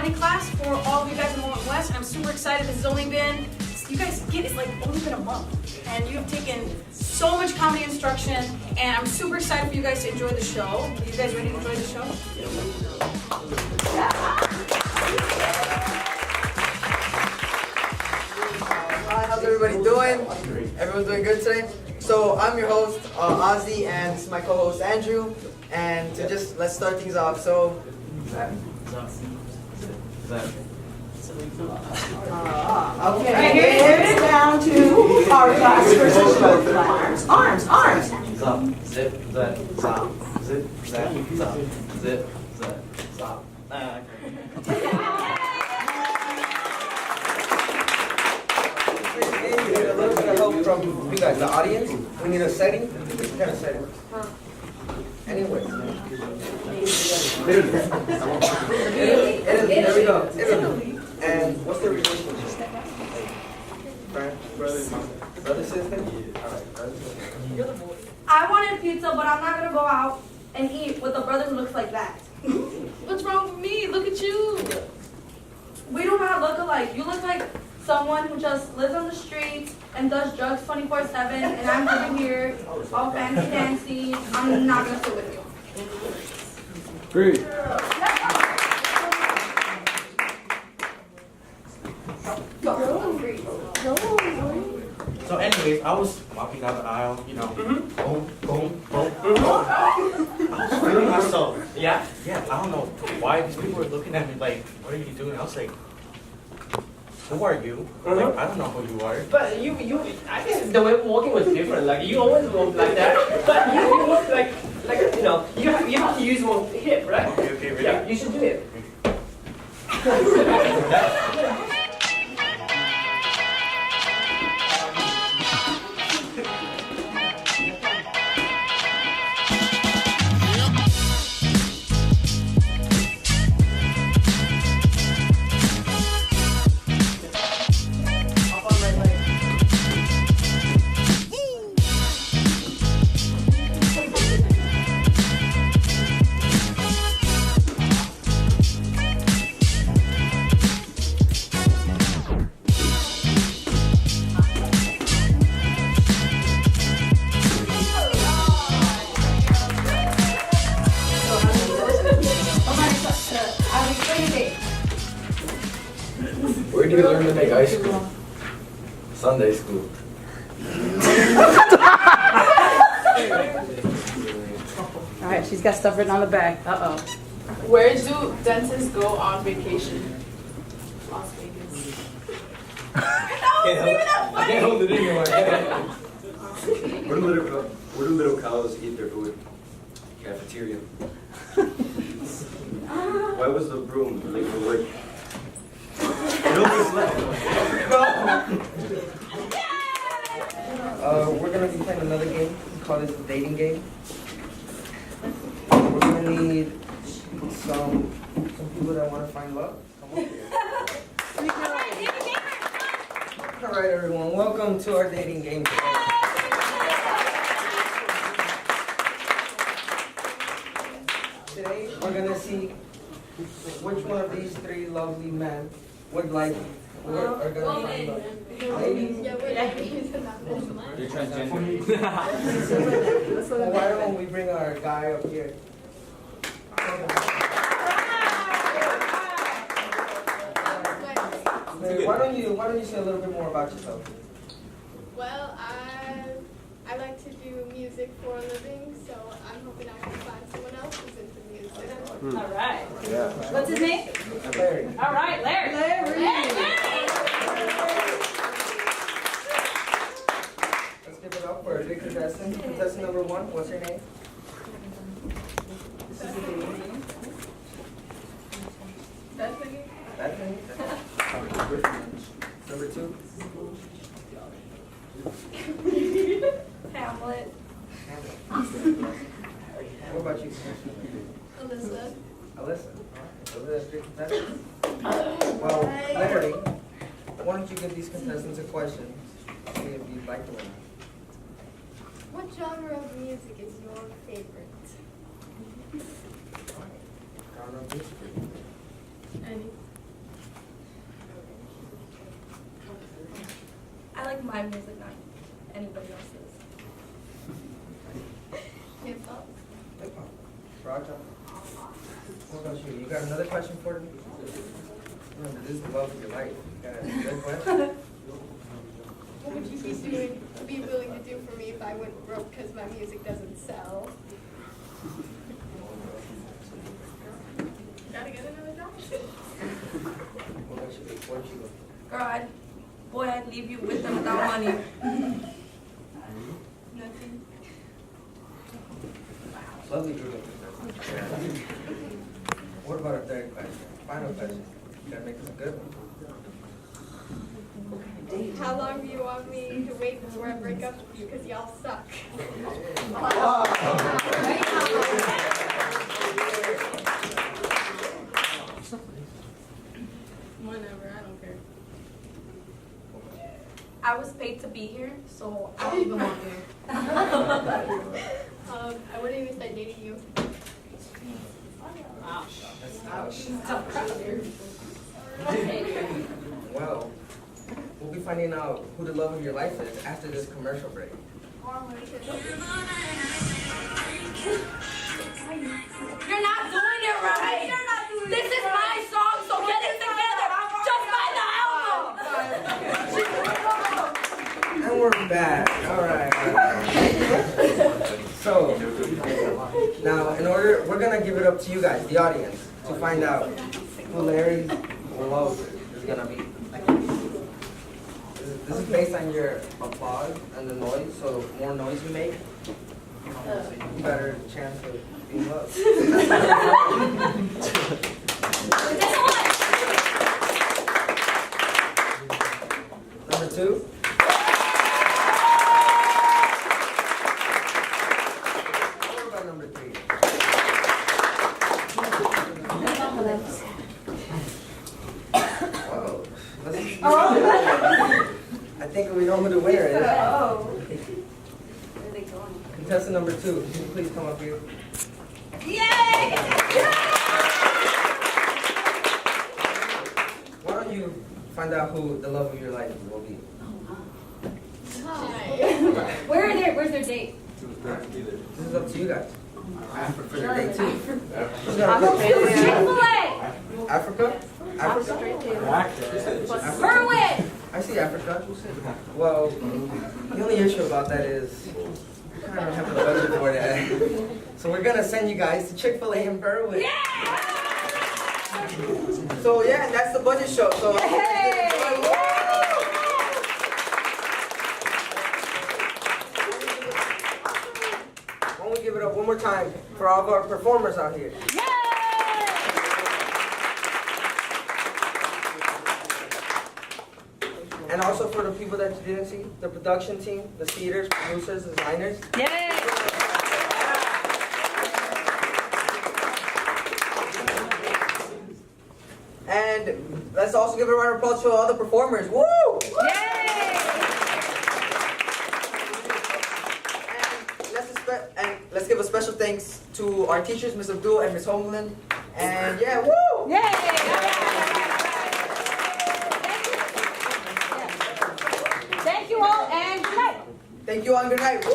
comedy class for all of you guys in Morton West, and I'm super excited. This has only been, you guys get it's like only been a month, and you have taken so much comedy instruction, and I'm super excited for you guys to enjoy the show. Are you guys ready to enjoy the show? Hi, how's everybody doing? Everyone's doing good today? So I'm your host, Ozzy, and this is my co-host, Andrew. And to just, let's start things off. So, okay, Right here, get it down to our class for social class. Arms. Zip, zip, zap, zip, zap, zap, zip, zap, zap. we need a little bit of help from you guys, the audience. We need a setting. What kind of setting? Anyway. There we go. Italy. And what's the relationship? Brother, sister? Alright, brother, sister. I wanted pizza, but I'm not gonna go out and eat with a brother who looks like that. What's wrong with me? Look at you. We do not look alike. You look like someone who just lives on the streets and does drugs 24/7, and I'm over here all fancy dancy. I'm not gonna sit with you. Great. So anyways, I was walking down the aisle, you know, boom, boom, boom. I was feeling myself. Yeah, I don't know why these people were looking at me like, what are you doing? I was like, who are you? Like, I don't know who you are. But I guess the way of walking was different. Like you always walk like that, but you walk like you know, you have to use one hip, right? Okay, ready? Yeah, you should do it. Where do you learn to make ice cream? Sunday school. All right, she's got stuff written on the back. Uh-oh. Where do dentists go on vacation? Las Vegas. I can't hold it anymore. Where do little cows eat their food? Cafeteria. Why was the broom late for work? We're gonna be playing another game. We call this the dating game. We're gonna need some people that want to find love. Come up here. All right, everyone. Welcome to our dating game today. Today, we're gonna see which one of these three lovely men would like are gonna find love. Ladies? You're transgender. Well, why don't we bring our guy up here? Why don't you say a little bit more about yourself? Well, I like to do music for a living, so I'm hoping I can find someone else who's into music. All right. Yeah. What's his name? Larry. All right, Larry. Let's give it up for a big contestant. Contestant number one, what's your name? Bethany? Bethany? Number two? Hamlet. What about you? Alyssa. Alyssa. Those are the three contestants. Well, Larry, why don't you give these contestants a question? See if you'd like to win. What genre of music is your favorite? Genre of music. Any. like my music, not anybody else's. Hip hop. Hip-hop. Raja. What about you? You got another question for me? Remember, this is the love of your life. You got another question? What would you be willing to do for me if I went broke because my music doesn't sell? Gotta get another job. What about you? What would you do? Girl, I'd leave you with them without money. Nothing. Lovely group of people. What about our third question? Final question. You gotta make this a good one. How long do you want me to wait before I break up with you? Because y'all suck. Whatever, I don't care. I was paid to be here, so I don't even want here. I wouldn't even start dating you. Well, we'll be finding out who the love of your life is after this commercial break. You're not doing it right. This is my song, so get it together. Just buy the album. And we're back. All right. So, now we're gonna give it up to you guys, the audience, to find out who Larry's love is gonna be. This is based on your applause and the noise, so the more noise you make, better chance of being loved. Number 2. What about number 3? Whoa. I think we know who the winner is. Contestant number 2, can you please come up here? Yay! Why don't you find out who the love of your life will be? Where's their date? This is up to you guys. For your day 2. Who's gonna pick? Chick-fil-A! Africa? Africa? Berwyn! I see Africa. Well, the only issue about that is we kind of don't have the budget for that. So we're gonna send you guys to Chick-fil-A in Berwyn. So yeah, that's the budget show. So why don't we give it up one more time for all of our performers out here? And also for the people that you didn't see, the production team, the theaters, producers, designers. And let's also give a round of applause to all the performers. Woo! And let's give a special thanks to our teachers, Ms. Abdul and Ms. Homeland. And yeah, woo! Thank you all and good night. Thank you all and good night. Woo!